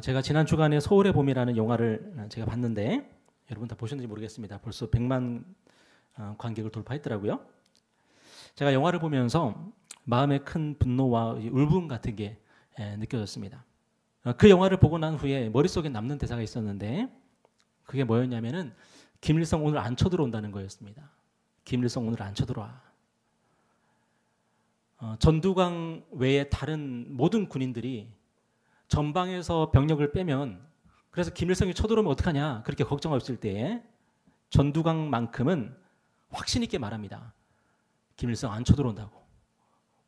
제가 지난 주간에 서울의 봄이라는 영화를 제가 봤는데 여러분 다 보셨는지 모르겠습니다. 벌써 100만 관객을 돌파했더라고요. 제가 영화를 보면서 마음에 큰 분노와 울분 같은 게 느껴졌습니다. 그 영화를 보고 난 후에 머릿속에 남는 대사가 있었는데 그게 뭐였냐면은 김일성 오늘 안 쳐들어온다는 거였습니다. 김일성 오늘 안 쳐들어와. 전두광 외에 다른 모든 군인들이 전방에서 병력을 빼면 그래서 김일성이 쳐들어오면 어떡하냐 그렇게 걱정했을 때에 전두광만큼은 확신 있게 말합니다. 김일성 안 쳐들어온다고.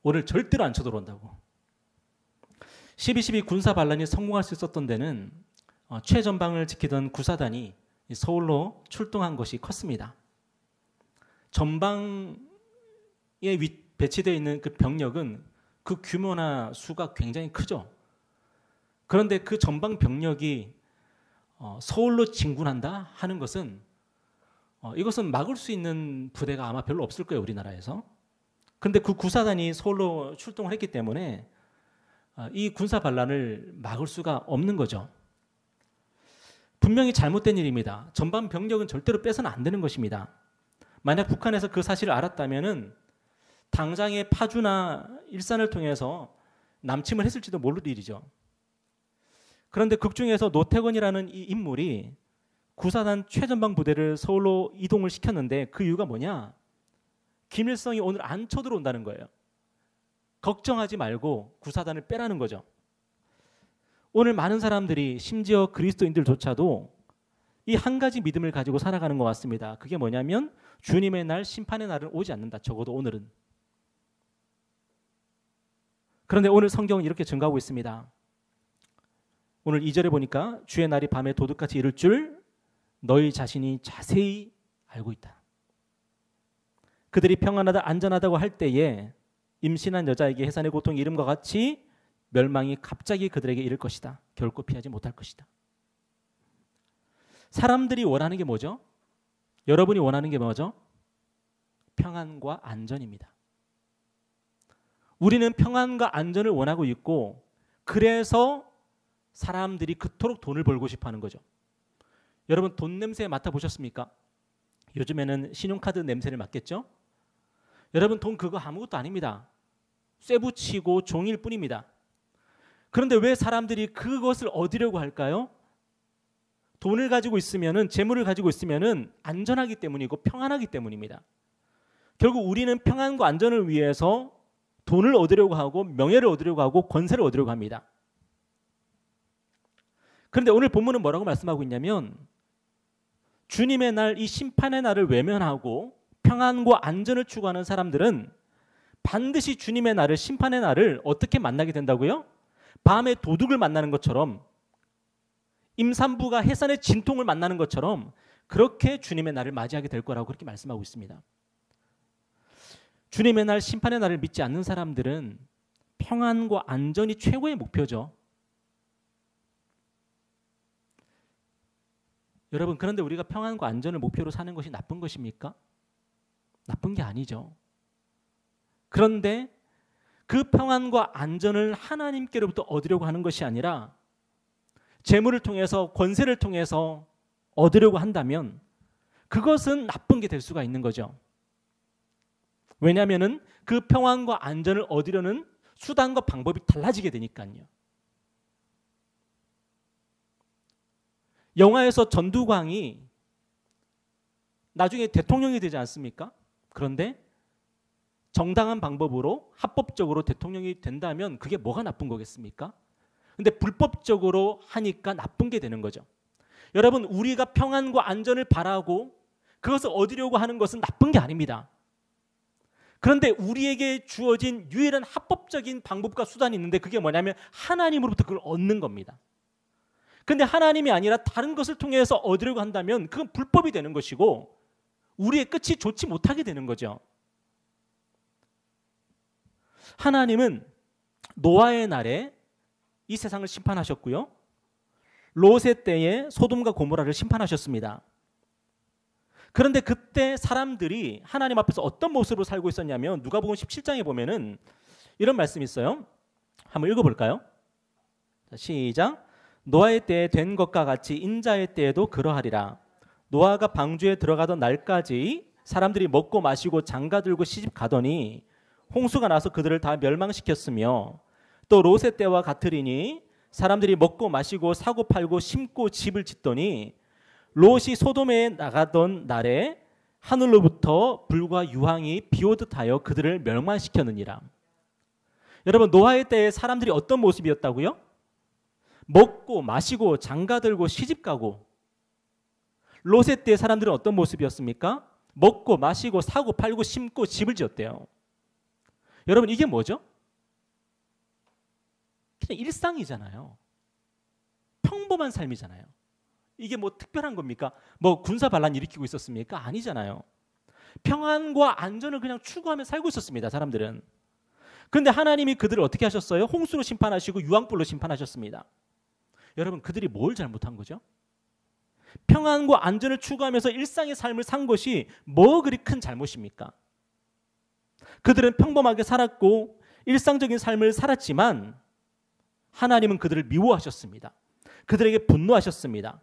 오늘 절대로 안 쳐들어온다고. 12.12 군사 반란이 성공할 수 있었던 데는 최전방을 지키던 구사단이 서울로 출동한 것이 컸습니다. 전방에 배치되어 있는 그 병력은 그 규모나 수가 굉장히 크죠. 그런데 그 전방 병력이 서울로 진군한다 하는 것은 이것은 막을 수 있는 부대가 아마 별로 없을 거예요, 우리나라에서. 그런데 그 구사단이 서울로 출동을 했기 때문에 이 군사 반란을 막을 수가 없는 거죠. 분명히 잘못된 일입니다. 전방 병력은 절대로 빼서는 안 되는 것입니다. 만약 북한에서 그 사실을 알았다면은 당장의 파주나 일산을 통해서 남침을 했을지도 모를 일이죠. 그런데 극중에서 노태건이라는 이 인물이 구사단 최전방 부대를 서울로 이동을 시켰는데 그 이유가 뭐냐? 김일성이 오늘 안 쳐들어온다는 거예요. 걱정하지 말고 구사단을 빼라는 거죠. 오늘 많은 사람들이 심지어 그리스도인들조차도 이 한 가지 믿음을 가지고 살아가는 것 같습니다. 그게 뭐냐면 주님의 날, 심판의 날은 오지 않는다. 적어도 오늘은. 그런데 오늘 성경은 이렇게 증거하고 있습니다. 오늘 2절에 보니까 주의 날이 밤에 도둑같이 이를 줄 너희 자신이 자세히 알고 있다. 그들이 평안하다 안전하다고 할 때에 임신한 여자에게 해산의 고통이 이름과 같이 멸망이 갑자기 그들에게 이를 것이다. 결코 피하지 못할 것이다. 사람들이 원하는 게 뭐죠? 여러분이 원하는 게 뭐죠? 평안과 안전입니다. 우리는 평안과 안전을 원하고 있고 그래서 사람들이 그토록 돈을 벌고 싶어 하는 거죠. 여러분 돈 냄새 맡아보셨습니까? 요즘에는 신용카드 냄새를 맡겠죠? 여러분 돈 그거 아무것도 아닙니다. 쇠 붙이고 종일 뿐입니다. 그런데 왜 사람들이 그것을 얻으려고 할까요? 돈을 가지고 있으면은, 재물을 가지고 있으면은 안전하기 때문이고 평안하기 때문입니다. 결국 우리는 평안과 안전을 위해서 돈을 얻으려고 하고 명예를 얻으려고 하고 권세를 얻으려고 합니다. 그런데 오늘 본문은 뭐라고 말씀하고 있냐면 주님의 날, 이 심판의 날을 외면하고 평안과 안전을 추구하는 사람들은 반드시 주님의 날을, 심판의 날을 어떻게 만나게 된다고요? 밤에 도둑을 만나는 것처럼, 임산부가 해산의 진통을 만나는 것처럼 그렇게 주님의 날을 맞이하게 될 거라고 그렇게 말씀하고 있습니다. 주님의 날, 심판의 날을 믿지 않는 사람들은 평안과 안전이 최고의 목표죠. 여러분, 그런데 우리가 평안과 안전을 목표로 사는 것이 나쁜 것입니까? 나쁜 게 아니죠. 그런데 그 평안과 안전을 하나님께로부터 얻으려고 하는 것이 아니라 재물을 통해서, 권세를 통해서 얻으려고 한다면 그것은 나쁜 게 될 수가 있는 거죠. 왜냐하면 그 평안과 안전을 얻으려는 수단과 방법이 달라지게 되니까요. 영화에서 전두광이 나중에 대통령이 되지 않습니까? 그런데 정당한 방법으로 합법적으로 대통령이 된다면 그게 뭐가 나쁜 거겠습니까? 근데 불법적으로 하니까 나쁜 게 되는 거죠. 여러분, 우리가 평안과 안전을 바라고 그것을 얻으려고 하는 것은 나쁜 게 아닙니다. 그런데 우리에게 주어진 유일한 합법적인 방법과 수단이 있는데 그게 뭐냐면 하나님으로부터 그걸 얻는 겁니다. 그런데 하나님이 아니라 다른 것을 통해서 얻으려고 한다면 그건 불법이 되는 것이고 우리의 끝이 좋지 못하게 되는 거죠. 하나님은 노아의 날에 이 세상을 심판하셨고요. 롯의 때에 소돔과 고모라를 심판하셨습니다. 그런데 그때 사람들이 하나님 앞에서 어떤 모습으로 살고 있었냐면 누가복음 17장에 보면은 이런 말씀이 있어요. 한번 읽어볼까요? 자, 시작. 노아의 때에 된 것과 같이 인자의 때에도 그러하리라. 노아가 방주에 들어가던 날까지 사람들이 먹고 마시고 장가들고 시집 가더니 홍수가 나서 그들을 다 멸망시켰으며 또 롯의 때와 같으리니 사람들이 먹고 마시고 사고 팔고 심고 집을 짓더니 롯이 소돔에 나가던 날에 하늘로부터 불과 유황이 비오듯 하여 그들을 멸망시켰느니라. 여러분, 노아의 때에 사람들이 어떤 모습이었다고요? 먹고 마시고 장가들고 시집가고. 롯의 때 사람들은 어떤 모습이었습니까? 먹고 마시고 사고 팔고 심고 집을 지었대요. 여러분, 이게 뭐죠? 그냥 일상이잖아요. 평범한 삶이잖아요. 이게 뭐 특별한 겁니까? 뭐 군사 반란 일으키고 있었습니까? 아니잖아요. 평안과 안전을 그냥 추구하며 살고 있었습니다, 사람들은. 그런데 하나님이 그들을 어떻게 하셨어요? 홍수로 심판하시고 유황불로 심판하셨습니다. 여러분, 그들이 뭘 잘못한 거죠? 평안과 안전을 추구하면서 일상의 삶을 산 것이 뭐 그리 큰 잘못입니까? 그들은 평범하게 살았고 일상적인 삶을 살았지만 하나님은 그들을 미워하셨습니다. 그들에게 분노하셨습니다.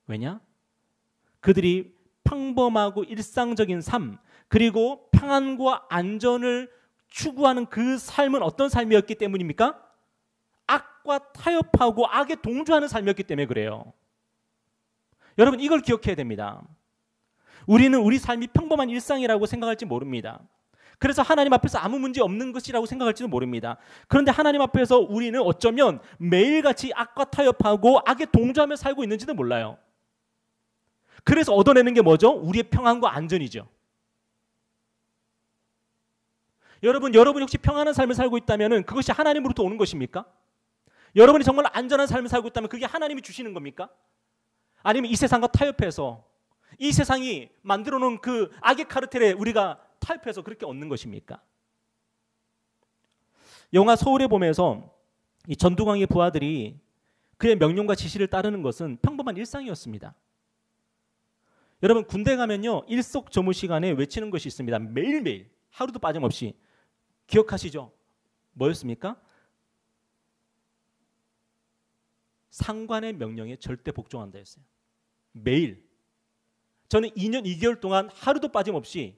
왜냐? 그들이 평범하고 일상적인 삶, 그리고 평안과 안전을 추구하는 그 삶은 어떤 삶이었기 때문입니까? 악과 타협하고 악에 동조하는 삶이었기 때문에 그래요. 여러분, 이걸 기억해야 됩니다. 우리는 우리 삶이 평범한 일상이라고 생각할지 모릅니다. 그래서 하나님 앞에서 아무 문제 없는 것이라고 생각할지도 모릅니다. 그런데 하나님 앞에서 우리는 어쩌면 매일같이 악과 타협하고 악에 동조하며 살고 있는지도 몰라요. 그래서 얻어내는 게 뭐죠? 우리의 평안과 안전이죠. 여러분이 혹시 평안한 삶을 살고 있다면 그것이 하나님으로부터 오는 것입니까? 여러분이 정말 안전한 삶을 살고 있다면 그게 하나님이 주시는 겁니까? 아니면 이 세상과 타협해서 이 세상이 만들어 놓은 그 악의 카르텔에 우리가 타협해서 그렇게 얻는 것입니까? 영화 서울의 봄에서 이 전두광의 부하들이 그의 명령과 지시를 따르는 것은 평범한 일상이었습니다. 여러분, 군대 가면요 일석저무 시간에 외치는 것이 있습니다. 매일매일 하루도 빠짐없이. 기억하시죠? 뭐였습니까? 상관의 명령에 절대 복종한다 했어요. 매일. 저는 2년 2개월 동안 하루도 빠짐없이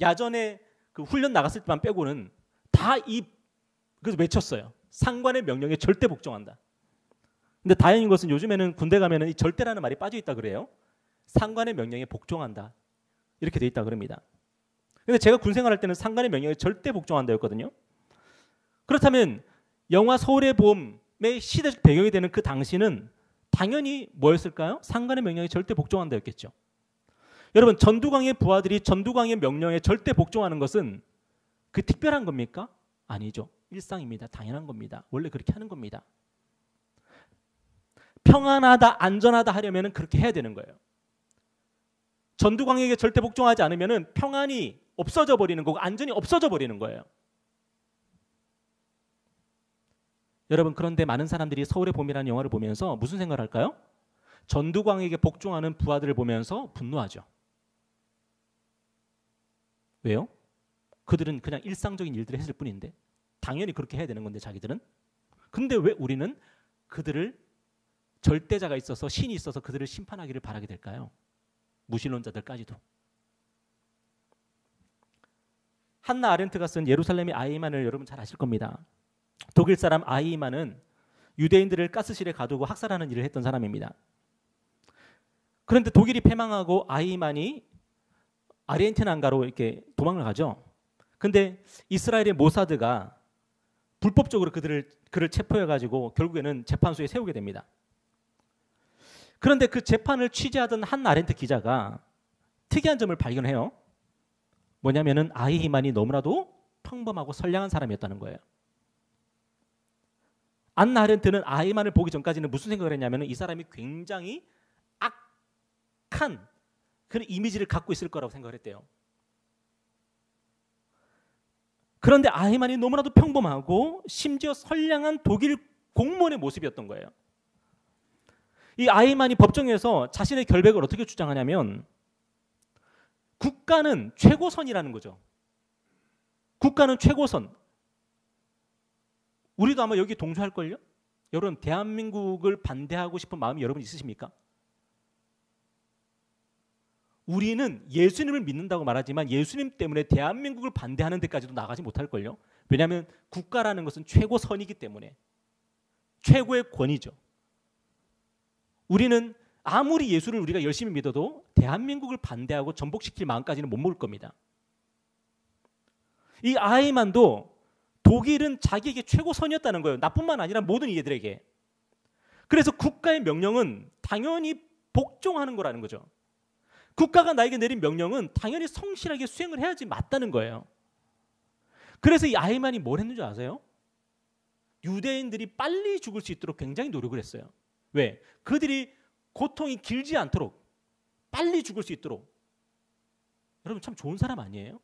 야전에 그 훈련 나갔을 때만 빼고는 다 그래서 외쳤어요. 상관의 명령에 절대 복종한다. 근데 다행인 것은 요즘에는 군대 가면은 이 절대라는 말이 빠져 있다 그래요. 상관의 명령에 복종한다. 이렇게 돼 있다 그럽니다. 근데 제가 군 생활할 때는 상관의 명령에 절대 복종한다였거든요. 그렇다면 영화 서울의 봄의 시대적 배경이 되는 그 당시는 당연히 뭐였을까요? 상관의 명령에 절대 복종한다였겠죠. 여러분, 전두광의 부하들이 전두광의 명령에 절대 복종하는 것은 그 특별한 겁니까? 아니죠. 일상입니다. 당연한 겁니다. 원래 그렇게 하는 겁니다. 평안하다, 안전하다 하려면 그렇게 해야 되는 거예요. 전두광에게 절대 복종하지 않으면 평안이 없어져 버리는 거고 안전이 없어져 버리는 거예요. 여러분, 그런데 많은 사람들이 서울의 봄이라는 영화를 보면서 무슨 생각을 할까요? 전두광에게 복종하는 부하들을 보면서 분노하죠. 왜요? 그들은 그냥 일상적인 일들을 했을 뿐인데 당연히 그렇게 해야 되는 건데 자기들은. 근데 왜 우리는 그들을 절대자가 있어서 신이 있어서 그들을 심판하기를 바라게 될까요? 무신론자들까지도. 한나 아렌트가 쓴 예루살렘의 아이만을 여러분 잘 아실 겁니다. 독일 사람 아이만은 유대인들을 가스실에 가두고 학살하는 일을 했던 사람입니다. 그런데 독일이 패망하고 아이만이 아르헨티나인가로 이렇게 도망을 가죠. 근데 이스라엘의 모사드가 불법적으로 그를 체포해가지고 결국에는 재판소에 세우게 됩니다. 그런데 그 재판을 취재하던 한 아렌트 기자가 특이한 점을 발견해요. 뭐냐면은 아이만이 너무나도 평범하고 선량한 사람이었다는 거예요. 안나 아렌트는 아이만을 보기 전까지는 무슨 생각을 했냐면 이 사람이 굉장히 악한 그런 이미지를 갖고 있을 거라고 생각을 했대요. 그런데 아이만이 너무나도 평범하고 심지어 선량한 독일 공무원의 모습이었던 거예요. 이 아이만이 법정에서 자신의 결백을 어떻게 주장하냐면 국가는 최고선이라는 거죠. 국가는 최고선. 우리도 아마 여기 동조할걸요? 여러분 대한민국을 반대하고 싶은 마음이 여러분 있으십니까? 우리는 예수님을 믿는다고 말하지만 예수님 때문에 대한민국을 반대하는 데까지도 나가지 못할걸요. 왜냐하면 국가라는 것은 최고선이기 때문에 최고의 권위죠. 우리는 아무리 예수를 우리가 열심히 믿어도 대한민국을 반대하고 전복시킬 마음까지는 못 먹을 겁니다. 이 아이만도 독일은 자기에게 최고선이었다는 거예요. 나뿐만 아니라 모든 이들에게. 그래서 국가의 명령은 당연히 복종하는 거라는 거죠. 국가가 나에게 내린 명령은 당연히 성실하게 수행을 해야지 맞다는 거예요. 그래서 이 아이만이 뭘 했는지 아세요? 유대인들이 빨리 죽을 수 있도록 굉장히 노력을 했어요. 왜? 그들이 고통이 길지 않도록 빨리 죽을 수 있도록. 여러분 참 좋은 사람 아니에요?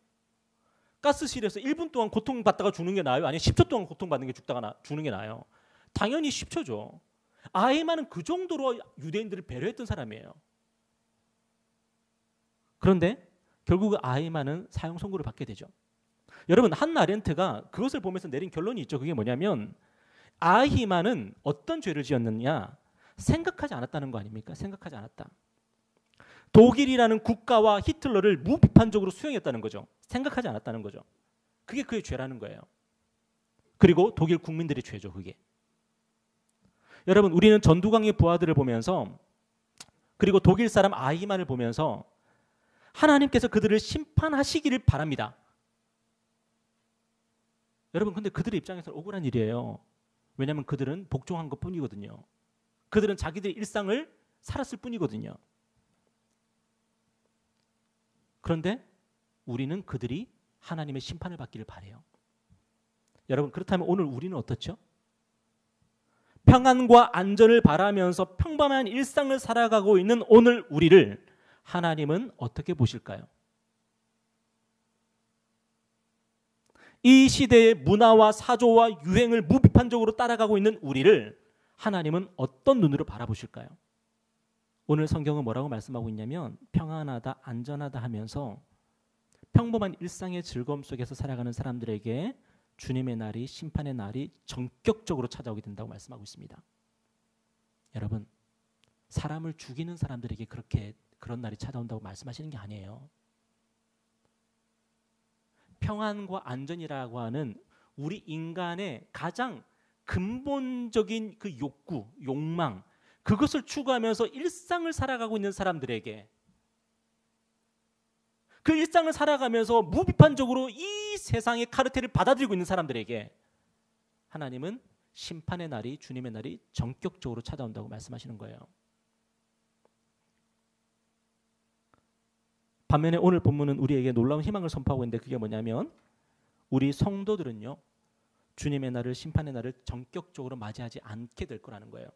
가스실에서 1분 동안 고통받다가 죽는 게 나아요? 아니면 10초 동안 고통받는 게 죽는 게 나아요? 당연히 10초죠. 아이만은 그 정도로 유대인들을 배려했던 사람이에요. 그런데 결국 아이만은 사형 선고를 받게 되죠. 여러분 한나 아렌트가 그것을 보면서 내린 결론이 있죠. 그게 뭐냐면 아히만은 어떤 죄를 지었느냐? 생각하지 않았다는 거 아닙니까? 생각하지 않았다. 독일이라는 국가와 히틀러를 무비판적으로 수용했다는 거죠. 생각하지 않았다는 거죠. 그게 그의 죄라는 거예요. 그리고 독일 국민들의 죄죠. 그게. 여러분 우리는 전두광의 부하들을 보면서 그리고 독일 사람 아히만을 보면서 하나님께서 그들을 심판하시기를 바랍니다. 여러분 근데 그들의 입장에서는 억울한 일이에요. 왜냐하면 그들은 복종한 것뿐이거든요. 그들은 자기들의 일상을 살았을 뿐이거든요. 그런데 우리는 그들이 하나님의 심판을 받기를 바라요. 여러분 그렇다면 오늘 우리는 어떻죠? 평안과 안전을 바라면서 평범한 일상을 살아가고 있는 오늘 우리를 하나님은 어떻게 보실까요? 이 시대의 문화와 사조와 유행을 무비판적으로 따라가고 있는 우리를 하나님은 어떤 눈으로 바라보실까요? 오늘 성경은 뭐라고 말씀하고 있냐면 평안하다, 안전하다 하면서 평범한 일상의 즐거움 속에서 살아가는 사람들에게 주님의 날이, 심판의 날이 전격적으로 찾아오게 된다고 말씀하고 있습니다. 여러분, 사람을 죽이는 사람들에게 그런 날이 찾아온다고 말씀하시는 게 아니에요. 평안과 안전이라고 하는 우리 인간의 가장 근본적인 그 욕구, 욕망, 그것을 추구하면서 일상을 살아가고 있는 사람들에게, 그 일상을 살아가면서 무비판적으로 이 세상의 카르텔을 받아들이고 있는 사람들에게 하나님은 심판의 날이, 주님의 날이 전격적으로 찾아온다고 말씀하시는 거예요. 반면에 오늘 본문은 우리에게 놀라운 희망을 선포하고 있는데 그게 뭐냐면 우리 성도들은요, 주님의 날을, 심판의 날을 전격적으로 맞이하지 않게 될 거라는 거예요.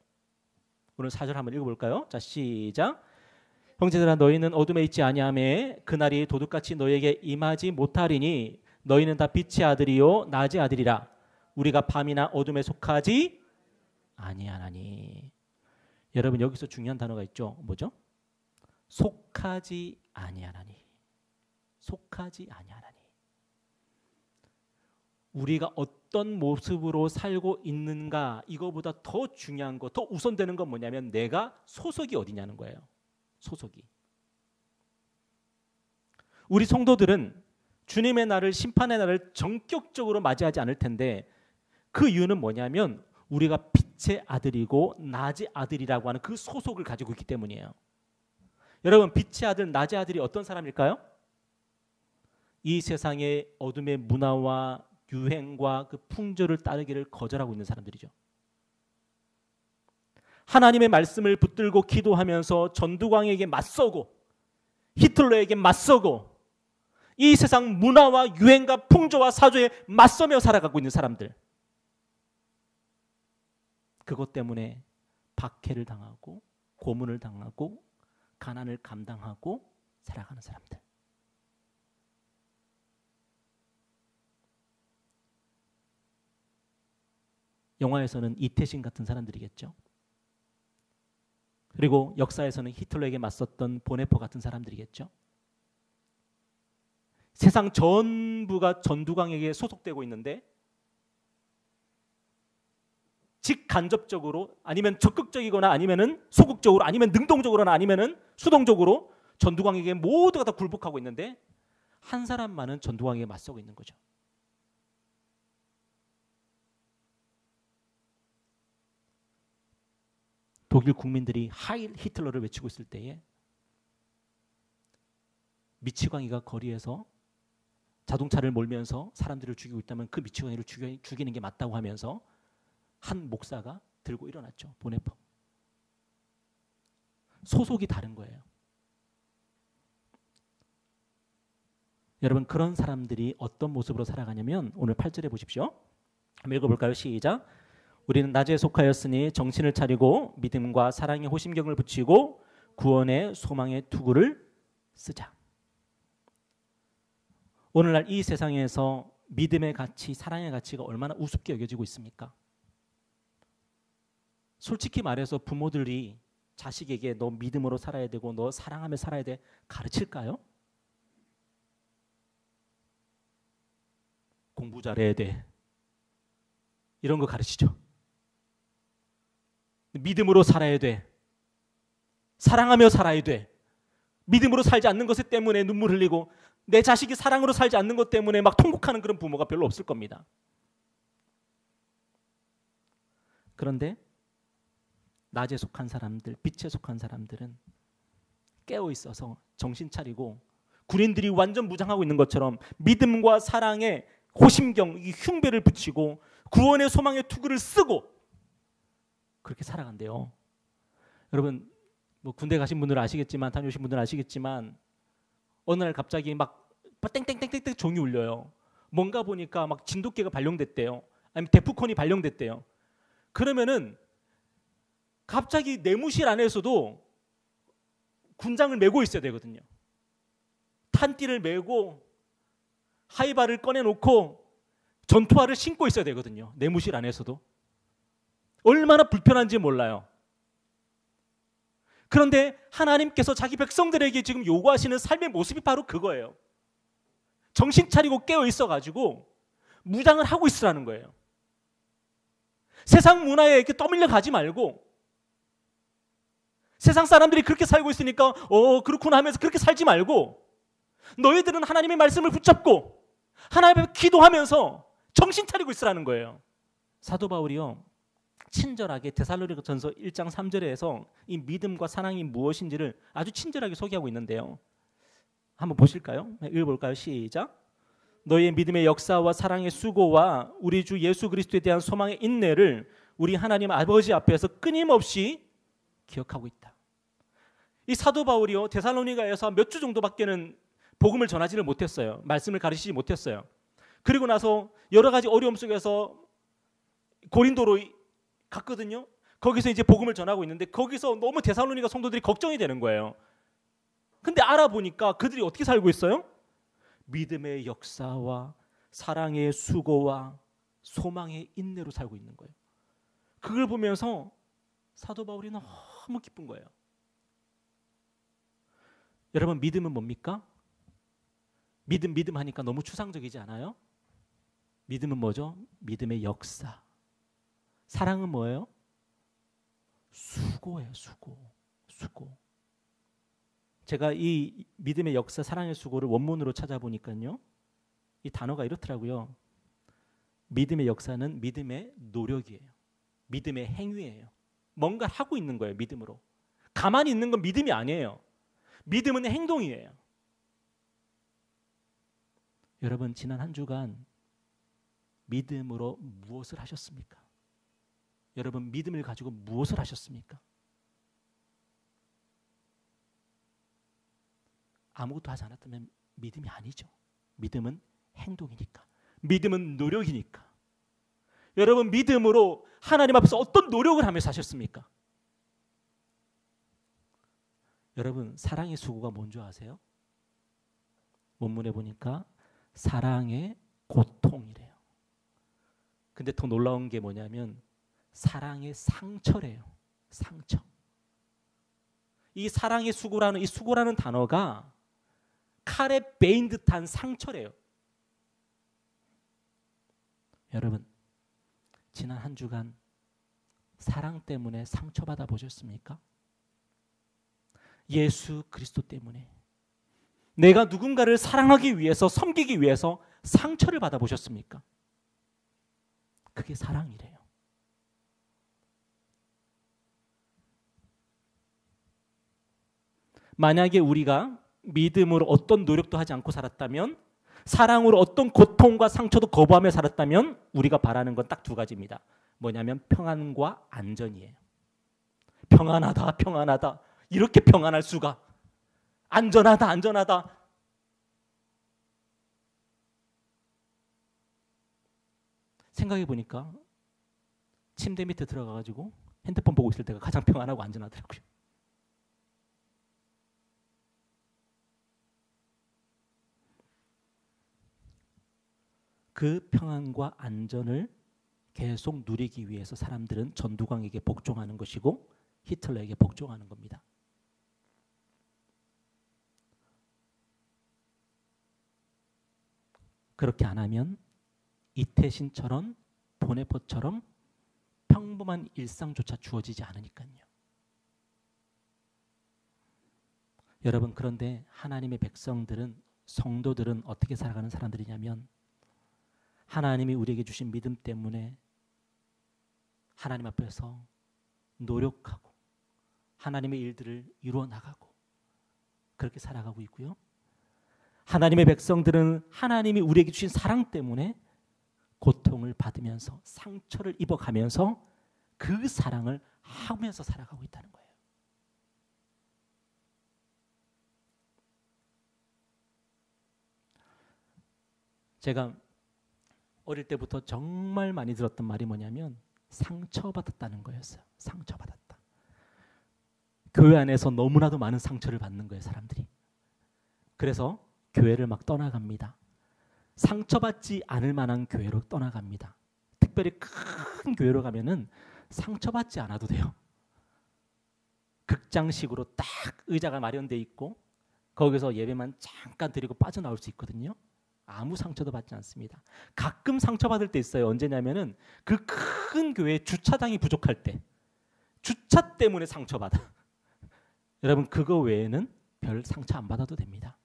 오늘 4절 한번 읽어볼까요? 자, 시작. 형제들아, 너희는 어둠에 있지 아니하매 그날이 도둑같이 너희에게 임하지 못하리니 너희는 다 빛의 아들이요 낮의 아들이라. 우리가 밤이나 어둠에 속하지 아니하나니. 여러분 여기서 중요한 단어가 있죠. 뭐죠? 속하지 아니하나니. 속하지 아니하나니. 우리가 어떤 모습으로 살고 있는가, 이거보다 더 중요한 거, 더 우선되는 건 뭐냐면 내가 소속이 어디냐는 거예요. 소속이. 우리 성도들은 주님의 날을, 심판의 날을 전격적으로 맞이하지 않을 텐데 그 이유는 뭐냐면 우리가 빛의 아들이고 낮의 아들이라고 하는 그 소속을 가지고 있기 때문이에요. 여러분, 빛의 아들, 낮의 아들이 어떤 사람일까요? 이 세상의 어둠의 문화와 유행과 그 풍조를 따르기를 거절하고 있는 사람들이죠. 하나님의 말씀을 붙들고 기도하면서 전두광에게 맞서고 히틀러에게 맞서고 이 세상 문화와 유행과 풍조와 사조에 맞서며 살아가고 있는 사람들, 그것 때문에 박해를 당하고 고문을 당하고 가난을 감당하고 살아가는 사람들. 영화에서는 이태신 같은 사람들이겠죠. 그리고 역사에서는 히틀러에게 맞섰던 보네포 같은 사람들이겠죠. 세상 전부가 전두광에게 소속되고 있는데 직간접적으로 아니면 적극적이거나 아니면은 소극적으로 아니면 능동적으로나 아니면은 수동적으로 전두광에게 모두가 다 굴복하고 있는데 한 사람만은 전두광에게 맞서고 있는 거죠. 독일 국민들이 하일 히틀러를 외치고 있을 때에 미치광이가 거리에서 자동차를 몰면서 사람들을 죽이고 있다면 그 미치광이를 죽이는 게 맞다고 하면서 한 목사가 들고 일어났죠. 보네퍼. 소속이 다른 거예요. 여러분, 그런 사람들이 어떤 모습으로 살아가냐면 오늘 8절에 보십시오. 한번 읽어볼까요? 시작. 우리는 낮에 속하였으니 정신을 차리고 믿음과 사랑의 호심경을 붙이고 구원의 소망의 투구를 쓰자. 오늘날 이 세상에서 믿음의 가치, 사랑의 가치가 얼마나 우습게 여겨지고 있습니까? 솔직히 말해서 부모들이 자식에게 너 믿음으로 살아야 되고 너 사랑하며 살아야 돼 가르칠까요? 공부 잘해야 돼. 이런 거 가르치죠. 믿음으로 살아야 돼. 사랑하며 살아야 돼. 믿음으로 살지 않는 것 때문에 눈물 흘리고 내 자식이 사랑으로 살지 않는 것 때문에 막 통곡하는 그런 부모가 별로 없을 겁니다. 그런데 낮에 속한 사람들, 빛에 속한 사람들은 깨어 있어서 정신 차리고 군인들이 완전 무장하고 있는 것처럼 믿음과 사랑의 호심경, 이 흉배를 붙이고 구원의 소망의 투구를 쓰고 그렇게 살아간대요. 여러분, 뭐 군대 가신 분들은 아시겠지만, 다녀오신 분들은 아시겠지만 어느 날 갑자기 막 땡땡땡땡땡 종이 울려요. 뭔가 보니까 막 진돗개가 발령됐대요. 아니면 데프콘이 발령됐대요. 그러면은 갑자기 내무실 안에서도 군장을 메고 있어야 되거든요. 탄띠를 메고 하이바를 꺼내놓고 전투화를 신고 있어야 되거든요. 내무실 안에서도. 얼마나 불편한지 몰라요. 그런데 하나님께서 자기 백성들에게 지금 요구하시는 삶의 모습이 바로 그거예요. 정신 차리고 깨어 있어가지고 무장을 하고 있으라는 거예요. 세상 문화에 이렇게 떠밀려 가지 말고 세상 사람들이 그렇게 살고 있으니까 그렇구나 하면서 그렇게 살지 말고 너희들은 하나님의 말씀을 붙잡고 하나님 앞에 기도하면서 정신 차리고 있으라는 거예요. 사도 바울이요, 친절하게 데살로니가전서 1장 3절에서 이 믿음과 사랑이 무엇인지를 아주 친절하게 소개하고 있는데요. 한번 보실까요? 읽어볼까요? 시작. 너희의 믿음의 역사와 사랑의 수고와 우리 주 예수 그리스도에 대한 소망의 인내를 우리 하나님 아버지 앞에서 끊임없이 기억하고 있다. 이 사도 바울이요, 데살로니가에서 몇 주 정도밖에는 복음을 전하지를 못했어요. 말씀을 가르치지 못했어요. 그리고 나서 여러 가지 어려움 속에서 고린도로 갔거든요. 거기서 이제 복음을 전하고 있는데 거기서 너무 데살로니가 성도들이 걱정이 되는 거예요. 근데 알아보니까 그들이 어떻게 살고 있어요? 믿음의 역사와 사랑의 수고와 소망의 인내로 살고 있는 거예요. 그걸 보면서 사도 바울이 너무 기쁜 거예요. 여러분, 믿음은 뭡니까? 믿음 하니까 너무 추상적이지 않아요? 믿음은 뭐죠? 믿음의 역사. 사랑은 뭐예요? 수고예요. 수고. 제가 이 믿음의 역사, 사랑의 수고를 원문으로 찾아보니까요, 이 단어가 이렇더라고요. 믿음의 역사는 믿음의 노력이에요. 믿음의 행위예요. 뭔가 하고 있는 거예요. 믿음으로. 가만히 있는 건 믿음이 아니에요. 믿음은 행동이에요. 여러분, 지난 한 주간 믿음으로 무엇을 하셨습니까? 여러분, 믿음을 가지고 무엇을 하셨습니까? 아무것도 하지 않았다면 믿음이 아니죠. 믿음은 행동이니까. 믿음은 노력이니까. 여러분, 믿음으로 하나님 앞에서 어떤 노력을 하면서 사셨습니까? 여러분, 사랑의 수고가 뭔지 아세요? 원문에 보니까 사랑의 고통이래요. 근데 더 놀라운 게 뭐냐면 사랑의 상처래요. 상처. 이 사랑의 수고라는 이 수고라는 단어가 칼에 베인 듯한 상처래요. 여러분, 지난 한 주간 사랑 때문에 상처받아 보셨습니까? 예수 그리스도 때문에 내가 누군가를 사랑하기 위해서, 섬기기 위해서 상처를 받아 보셨습니까? 그게 사랑이래요. 만약에 우리가 믿음으로 어떤 노력도 하지 않고 살았다면, 사랑으로 어떤 고통과 상처도 거부하며 살았다면 우리가 바라는 건 딱 두 가지입니다. 뭐냐면 평안과 안전이에요. 평안하다, 평안하다. 이렇게 평안할 수가. 안전하다, 안전하다. 생각해 보니까 침대 밑에 들어가가지고 핸드폰 보고 있을 때가 가장 평안하고 안전하더라고요. 그 평안과 안전을 계속 누리기 위해서 사람들은 전두광에게 복종하는 것이고 히틀러에게 복종하는 겁니다. 그렇게 안 하면 이태신처럼 보네포처럼 평범한 일상조차 주어지지 않으니까요. 여러분, 그런데 하나님의 백성들은, 성도들은 어떻게 살아가는 사람들이냐면 하나님이 우리에게 주신 믿음 때문에 하나님 앞에서 노력하고 하나님의 일들을 이루어 나가고 그렇게 살아가고 있고요. 하나님의 백성들은 하나님이 우리에게 주신 사랑 때문에 고통을 받으면서 상처를 입어가면서 그 사랑을 하면서 살아가고 있다는 거예요. 제가 어릴 때부터 정말 많이 들었던 말이 뭐냐면 상처받았다는 거였어요. 상처받았다. 교회 안에서 너무나도 많은 상처를 받는 거예요, 사람들이. 그래서 교회를 막 떠나갑니다. 상처받지 않을 만한 교회로 떠나갑니다. 특별히 큰 교회로 가면은 상처받지 않아도 돼요. 극장식으로 딱 의자가 마련돼 있고 거기서 예배만 잠깐 드리고 빠져나올 수 있거든요. 아무 상처도 받지 않습니다. 가끔 상처받을 때 있어요. 언제냐면은 그 큰 교회에 주차장이 부족할 때, 주차 때문에 상처받아. 여러분, 그거 외에는 별 상처 안 받아도 됩니다.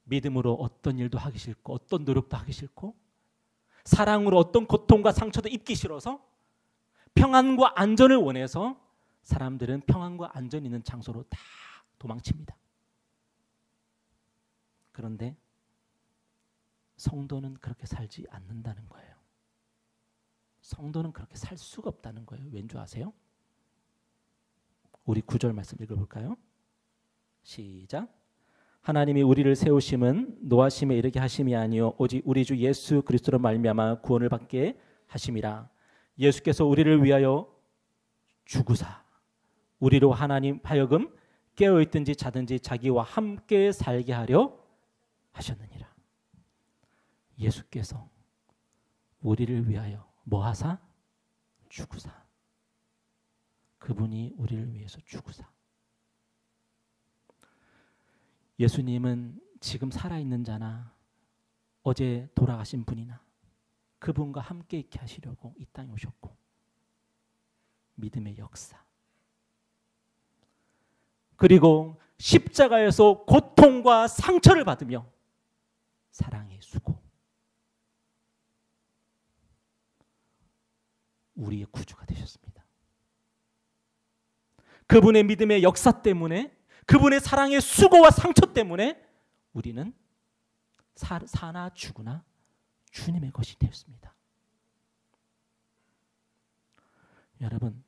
믿음으로 어떤 일도 하기 싫고 어떤 노력도 하기 싫고 사랑으로 어떤 고통과 상처도 입기 싫어서 평안과 안전을 원해서 사람들은 평안과 안전 있는 장소로 다 도망칩니다. 그런데 성도는 그렇게 살지 않는다는 거예요. 성도는 그렇게 살 수가 없다는 거예요. 왠지 아세요? 우리 9절 말씀 읽어볼까요? 시작. 하나님이 우리를 세우심은 노하심에 이르게 하심이 아니요 오직 우리 주 예수 그리스도로 말미암아 구원을 받게 하심이라. 예수께서 우리를 위하여 죽으사 우리로 하나님 하여금 깨어있든지 자든지 자기와 함께 살게 하려 하셨느니라. 예수께서 우리를 위하여 뭐하사? 죽으사. 그분이 우리를 위해서 죽으사. 예수님은 지금 살아있는 자나 어제 돌아가신 분이나 그분과 함께 있게 하시려고 이 땅에 오셨고 믿음의 역사 그리고 십자가에서 고통과 상처를 받으며 사랑의 수고 우리의 구주가 되셨습니다. 그분의 믿음의 역사 때문에 그분의 사랑의 수고와 상처 때문에 우리는 사나 죽으나 주님의 것이 되었습니다. 여러분,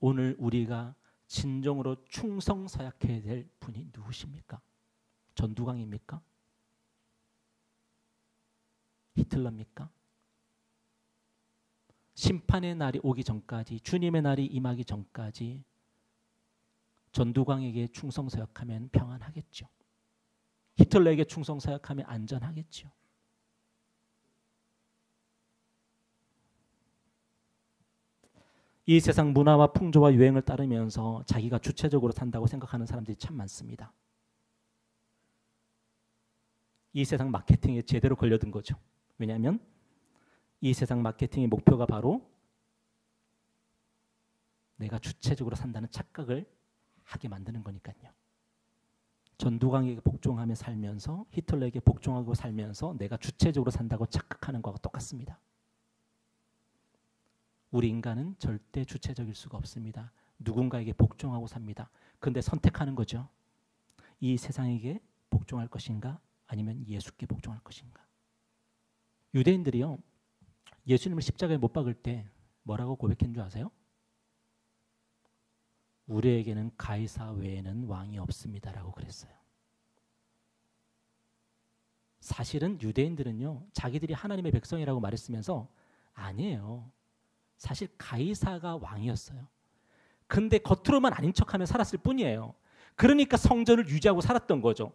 오늘 우리가 진정으로 충성서약해야 될 분이 누구십니까? 전두광입니까? 히틀러입니까? 심판의 날이 오기 전까지, 주님의 날이 임하기 전까지 전두광에게 충성서약하면 평안하겠죠. 히틀러에게 충성서약하면 안전하겠죠. 이 세상 문화와 풍조와 유행을 따르면서 자기가 주체적으로 산다고 생각하는 사람들이 참 많습니다. 이 세상 마케팅에 제대로 걸려든 거죠. 왜냐하면 이 세상 마케팅의 목표가 바로 내가 주체적으로 산다는 착각을 하게 만드는 거니까요. 전두광에게 복종하며 살면서 히틀러에게 복종하고 살면서 내가 주체적으로 산다고 착각하는 거하고 똑같습니다. 우리 인간은 절대 주체적일 수가 없습니다. 누군가에게 복종하고 삽니다. 그런데 선택하는 거죠. 이 세상에게 복종할 것인가 아니면 예수께 복종할 것인가. 유대인들이요, 예수님을 십자가에 못 박을 때 뭐라고 고백한 줄 아세요? 우리에게는 가이사 외에는 왕이 없습니다라고 그랬어요. 사실은 유대인들은요, 자기들이 하나님의 백성이라고 말했으면서 아니에요. 사실 가이사가 왕이었어요. 근데 겉으로만 아닌 척하며 살았을 뿐이에요. 그러니까 성전을 유지하고 살았던 거죠.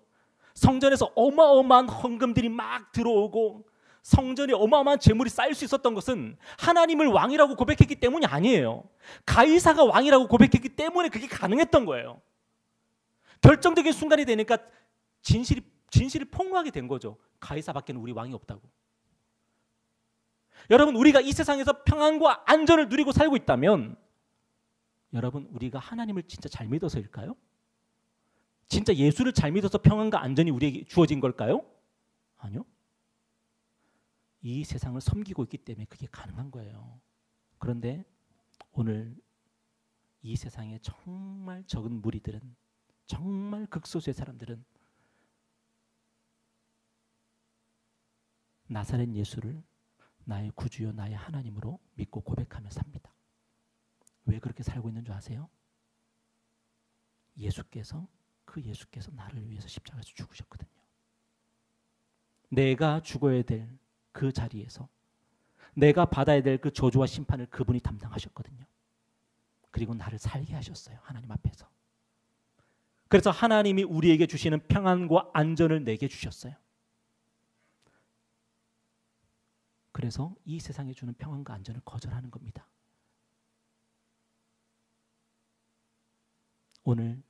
성전에서 어마어마한 헌금들이 막 들어오고 성전에 어마어마한 재물이 쌓일 수 있었던 것은 하나님을 왕이라고 고백했기 때문이 아니에요. 가이사가 왕이라고 고백했기 때문에 그게 가능했던 거예요. 결정적인 순간이 되니까 진실이 폭로하게 된 거죠. 가이사밖에는 우리 왕이 없다고. 여러분, 우리가 이 세상에서 평안과 안전을 누리고 살고 있다면 여러분, 우리가 하나님을 진짜 잘 믿어서일까요? 진짜 예수를 잘 믿어서 평안과 안전이 우리에게 주어진 걸까요? 아니요. 이 세상을 섬기고 있기 때문에 그게 가능한 거예요. 그런데 오늘 이 세상에 정말 적은 무리들은, 정말 극소수의 사람들은 나사렛 예수를 나의 구주요 나의 하나님으로 믿고 고백하며 삽니다. 왜 그렇게 살고 있는 줄 아세요? 예수께서 나를 위해서 십자가에서 죽으셨거든요. 내가 죽어야 될 그 자리에서 내가 받아야 될 그 저주와 심판을 그분이 담당하셨거든요. 그리고 나를 살게 하셨어요. 하나님 앞에서. 그래서 하나님이 우리에게 주시는 평안과 안전을 내게 주셨어요. 그래서 이 세상에 주는 평안과 안전을 거절하는 겁니다. 오늘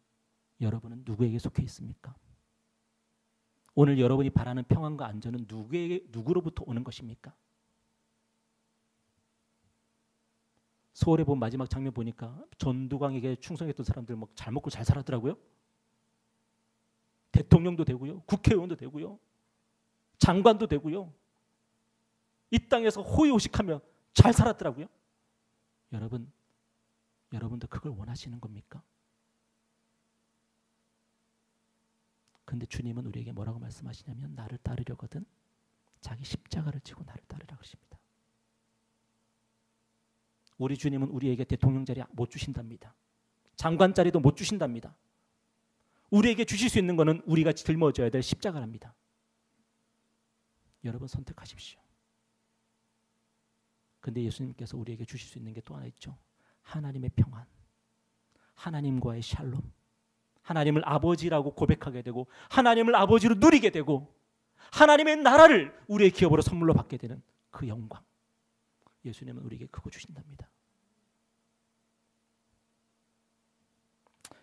여러분은 누구에게 속해 있습니까? 오늘 여러분이 바라는 평안과 안전은 누구로부터 오는 것입니까? 서울에 본 마지막 장면 보니까 전두광에게 충성했던 사람들 막 잘 먹고 잘 살았더라고요. 대통령도 되고요, 국회의원도 되고요, 장관도 되고요. 이 땅에서 호의호식하며 잘 살았더라고요. 여러분도 그걸 원하시는 겁니까? 근데 주님은 우리에게 뭐라고 말씀하시냐면 나를 따르려거든 자기 십자가를 지고 나를 따르라고 하십니다. 우리 주님은 우리에게 대통령 자리 못 주신답니다. 장관 자리도 못 주신답니다. 우리에게 주실 수 있는 것은 우리가 짊어져야 될 십자가랍니다. 여러분 선택하십시오. 근데 예수님께서 우리에게 주실 수 있는 게 또 하나 있죠. 하나님의 평안, 하나님과의 샬롬, 하나님을 아버지라고 고백하게 되고 하나님을 아버지로 누리게 되고 하나님의 나라를 우리의 기업으로 선물로 받게 되는 그 영광, 예수님은 우리에게 그거 주신답니다.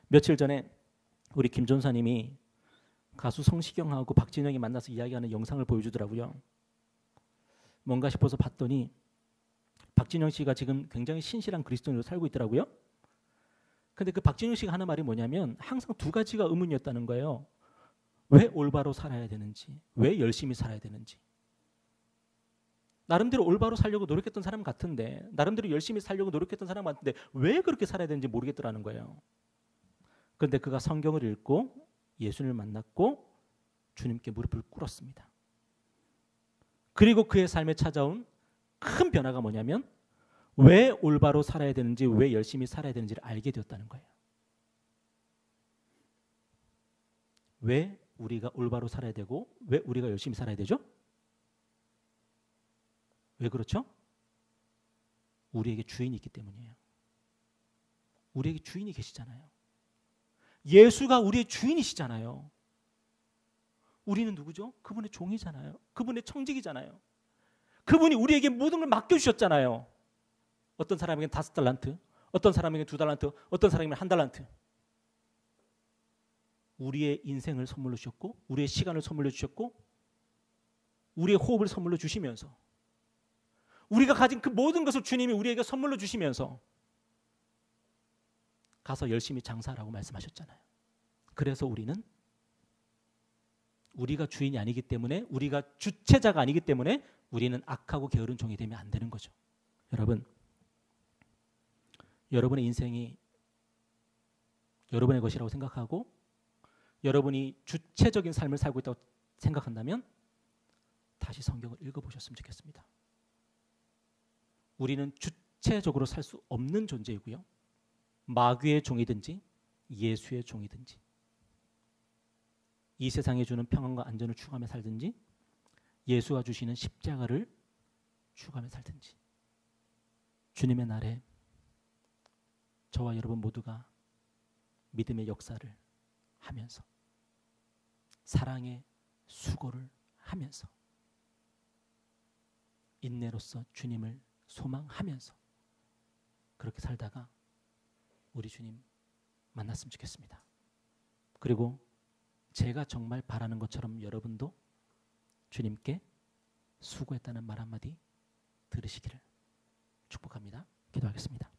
며칠 전에 우리 김 전사님이 가수 성시경하고 박진영이 만나서 이야기하는 영상을 보여주더라고요. 뭔가 싶어서 봤더니 박진영 씨가 지금 굉장히 신실한 그리스도인으로 살고 있더라고요. 근데 그 박진영 씨가 하는 말이 뭐냐면 항상 두 가지가 의문이었다는 거예요. 왜 올바로 살아야 되는지, 왜 열심히 살아야 되는지. 나름대로 올바로 살려고 노력했던 사람 같은데, 나름대로 열심히 살려고 노력했던 사람 같은데 왜 그렇게 살아야 되는지 모르겠더라는 거예요. 그런데 그가 성경을 읽고 예수님을 만났고 주님께 무릎을 꿇었습니다. 그리고 그의 삶에 찾아온 큰 변화가 뭐냐면 왜 올바로 살아야 되는지, 왜 열심히 살아야 되는지를 알게 되었다는 거예요. 왜 우리가 올바로 살아야 되고 왜 우리가 열심히 살아야 되죠? 왜 그렇죠? 우리에게 주인이 있기 때문이에요. 우리에게 주인이 계시잖아요. 예수가 우리의 주인이시잖아요. 우리는 누구죠? 그분의 종이잖아요. 그분의 청직이잖아요. 그분이 우리에게 모든 걸 맡겨주셨잖아요. 어떤 사람에게는 5달란트, 어떤 사람에게는 2달란트, 어떤 사람에게는 1달란트. 우리의 인생을 선물로 주셨고 우리의 시간을 선물로 주셨고 우리의 호흡을 선물로 주시면서 우리가 가진 그 모든 것을 주님이 우리에게 선물로 주시면서 가서 열심히 장사하라고 말씀하셨잖아요. 그래서 우리가 주인이 아니기 때문에, 우리가 주체자가 아니기 때문에 우리는 악하고 게으른 종이 되면 안 되는 거죠. 여러분, 여러분의 인생이 여러분의 것이라고 생각하고 여러분이 주체적인 삶을 살고 있다고 생각한다면 다시 성경을 읽어보셨으면 좋겠습니다. 우리는 주체적으로 살 수 없는 존재이고요. 마귀의 종이든지 예수의 종이든지 이 세상에 주는 평안과 안전을 추구하며 살든지 예수가 주시는 십자가를 추구하며 살든지 주님의 날에 저와 여러분 모두가 믿음의 역사를 하면서 사랑의 수고를 하면서 인내로서 주님을 소망하면서 그렇게 살다가 우리 주님 만났으면 좋겠습니다. 그리고 제가 정말 바라는 것처럼 여러분도 주님께 수고했다는 말 한마디 들으시기를 축복합니다. 기도하겠습니다.